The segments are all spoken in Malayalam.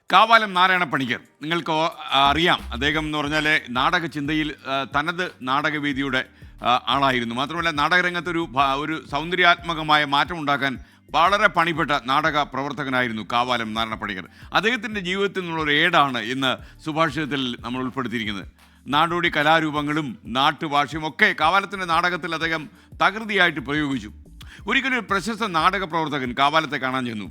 കാവാലം നാരായണ പണിക്കർ നിങ്ങൾക്ക് അറിയാം. അദ്ദേഹം എന്ന് പറഞ്ഞാൽ നാടക ചിന്തയിൽ തനത് നാടകവേദിയുടെ ആളായിരുന്നു. മാത്രമല്ല നാടകരംഗത്ത് ഒരു സൗന്ദര്യാത്മകമായ മാറ്റം ഉണ്ടാക്കാൻ വളരെ പണിപ്പെട്ട നാടക പ്രവർത്തകനായിരുന്നു കാവാലം നാരായണ പണിക്കർ. അദ്ദേഹത്തിൻ്റെ ജീവിതത്തിൽ നിന്നുള്ളൊരു ഏടാണ് ഇന്ന് സുഭാഷിതത്തിൽ നമ്മൾ ഉൾപ്പെടുത്തിയിരിക്കുന്നത്. നാടോടി കലാരൂപങ്ങളും നാട്ടുഭാഷയും ഒക്കെ കാവാലത്തിൻ്റെ നാടകത്തിൽ അദ്ദേഹം തകൃതിയായിട്ട് പ്രയോഗിച്ചു. ഒരിക്കലും ഒരു പ്രശസ്ത നാടക പ്രവർത്തകൻ കാവാലത്തെ കാണാൻ ചെന്നു.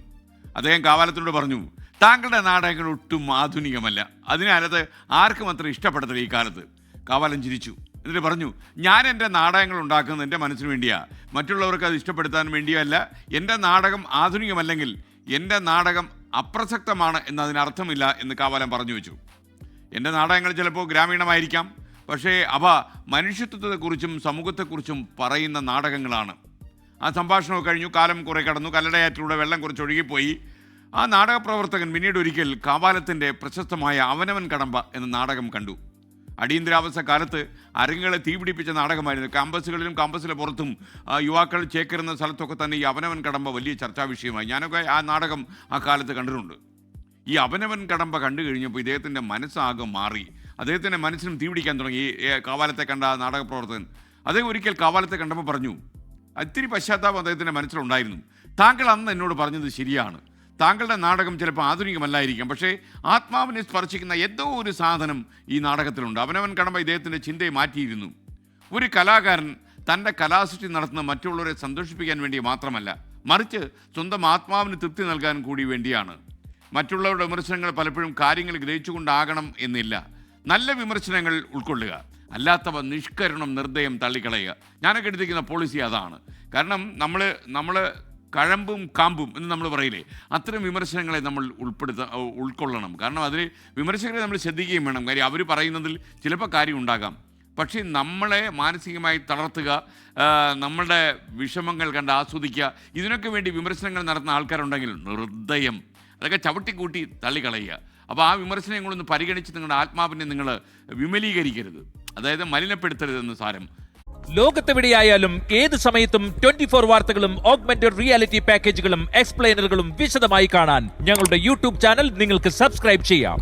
അദ്ദേഹം കാവാലത്തിനോട് പറഞ്ഞു, താങ്കളുടെ നാടകങ്ങൾ ഒട്ടും ആധുനികമല്ല, അതിനാലത് ആർക്കും അത്ര ഇഷ്ടപ്പെടത്തില്ല ഈ കാലത്ത്. കാവാലം ചിരിച്ചു. എന്നിട്ട് പറഞ്ഞു, ഞാൻ എൻ്റെ നാടകങ്ങൾ ഉണ്ടാക്കുന്നത് എൻ്റെ മനസ്സിന് വേണ്ടിയാണ്, മറ്റുള്ളവർക്ക് അത് ഇഷ്ടപ്പെടുത്താൻ വേണ്ടിയല്ല. എൻ്റെ നാടകം ആധുനികമല്ലെങ്കിൽ എൻ്റെ നാടകം അപ്രസക്തമാണ് എന്നതിനർത്ഥമില്ല എന്ന് കാവാലം പറഞ്ഞു വെച്ചു. എൻ്റെ നാടകങ്ങൾ ചിലപ്പോൾ ഗ്രാമീണമായിരിക്കാം, പക്ഷേ അവ മനുഷ്യത്വത്തെക്കുറിച്ചും സമൂഹത്തെക്കുറിച്ചും പറയുന്ന നാടകങ്ങളാണ്. ആ സംഭാഷണമൊക്കെ കഴിഞ്ഞു, കാലം കുറെ കടന്നു, കല്ലടയാറ്റിലൂടെ വെള്ളം കുറച്ച് ഒഴുകിപ്പോയി. ആ നാടക പ്രവർത്തകൻ പിന്നീട് ഒരിക്കൽ കാവാലത്തിൻ്റെ പ്രശസ്തമായ അവനവൻ കടമ്പ എന്ന നാടകം കണ്ടു. അടിയന്തരാവസ്ഥ കാലത്ത് അരങ്ങുകളെ തീപിടിപ്പിച്ച നാടകമായിരുന്നു. ക്യാമ്പസുകളിലും ക്യാമ്പസിലെ പുറത്തും യുവാക്കൾ ചേക്കേറുന്ന സ്ഥലത്തൊക്കെ തന്നെ ഈ അവനവൻ കടമ്പ വലിയ ചർച്ചാ വിഷയമായി. ഞാനൊക്കെ ആ നാടകം ആ കാലത്ത് കണ്ടിട്ടുണ്ട്. ഈ അവനവൻ കടമ്പ കണ്ടു കഴിഞ്ഞപ്പോൾ ഇദ്ദേഹത്തിൻ്റെ മനസ്സാകെ മാറി. അദ്ദേഹത്തിൻ്റെ മനസ്സിനും തീപിടിക്കാൻ തുടങ്ങി ഈ കാവാലത്തെ കണ്ട ആ നാടക പ്രവർത്തകൻ. അദ്ദേഹം ഒരിക്കൽ കാവാലത്തെ കണ്ടപ്പോൾ പറഞ്ഞു, ഒത്തിരി പശ്ചാത്താപം അദ്ദേഹത്തിൻ്റെ മനസ്സിലുണ്ടായിരുന്നു. താങ്കൾ അന്ന് എന്നോട് പറഞ്ഞത് ശരിയാണ്, താങ്കളുടെ നാടകം ചിലപ്പോൾ ആധുനികമല്ലായിരിക്കാം, പക്ഷേ ആത്മാവിനെ സ്പർശിക്കുന്ന എന്തോ ഒരു സാധനം ഈ നാടകത്തിലുണ്ട്. അവനവൻ കടമ്പ ഇദ്ദേഹത്തിൻ്റെ ചിന്തയെ മാറ്റിയിരുന്നു. ഒരു കലാകാരൻ തൻ്റെ കലാസൃഷ്ടി നടത്തുന്ന മറ്റുള്ളവരെ സന്തോഷിപ്പിക്കാൻ വേണ്ടി മാത്രമല്ല, മറിച്ച് സ്വന്തം ആത്മാവിന് തൃപ്തി നൽകാൻ കൂടി വേണ്ടിയാണ്. മറ്റുള്ളവരുടെ വിമർശനങ്ങൾ പലപ്പോഴും കാര്യങ്ങൾ ഗ്രഹിച്ചുകൊണ്ടാകണം എന്നില്ല. നല്ല വിമർശനങ്ങൾ ഉൾക്കൊള്ളുക, അല്ലാത്തവ നിഷ്കരണം നിർദ്ദയം തള്ളിക്കളയുക. ഞാനൊക്കെ എടുത്തിരിക്കുന്ന പോളിസി അതാണ്. കാരണം നമ്മൾ കഴമ്പും കാമ്പും എന്ന് നമ്മൾ പറയില്ലേ, അത്തരം വിമർശനങ്ങളെ നമ്മൾ ഉൾക്കൊള്ളണം. കാരണം അതിൽ വിമർശകരെ നമ്മൾ ശ്രദ്ധിക്കുകയും വേണം. കാര്യം അവർ പറയുന്നതിൽ ചിലപ്പോൾ കാര്യം ഉണ്ടാകാം, പക്ഷേ നമ്മളെ മാനസികമായി തളർത്തുക, നമ്മളുടെ വിഷമങ്ങൾ കണ്ട് ആസ്വദിക്കുക, ഇതിനൊക്കെ വേണ്ടി വിമർശനങ്ങൾ നടത്തുന്ന ആൾക്കാരുണ്ടെങ്കിൽ നിർദ്ദയം അതൊക്കെ ചവിട്ടിക്കൂട്ടി തള്ളിക്കളയുക. അപ്പോൾ ആ വിമർശനങ്ങളൊന്ന് പരിഗണിച്ച് നിങ്ങളുടെ ആത്മാവിനെ നിങ്ങൾ വിമലീകരിക്കരുത്, അതായത് മലിനപ്പെടുത്തരുതെന്ന് സാരം. ലോകത്തെവിടെയായാലും ഏത് സമയത്തും 24 വാർത്തകളും ഓഗ്മെന്റഡ് റിയാലിറ്റി പാക്കേജുകളും എക്സ്പ്ലെയിനറുകളും വിശദമായി കാണാൻ ഞങ്ങളുടെ യൂട്യൂബ് ചാനൽ നിങ്ങൾക്ക് സബ്സ്ക്രൈബ് ചെയ്യാം.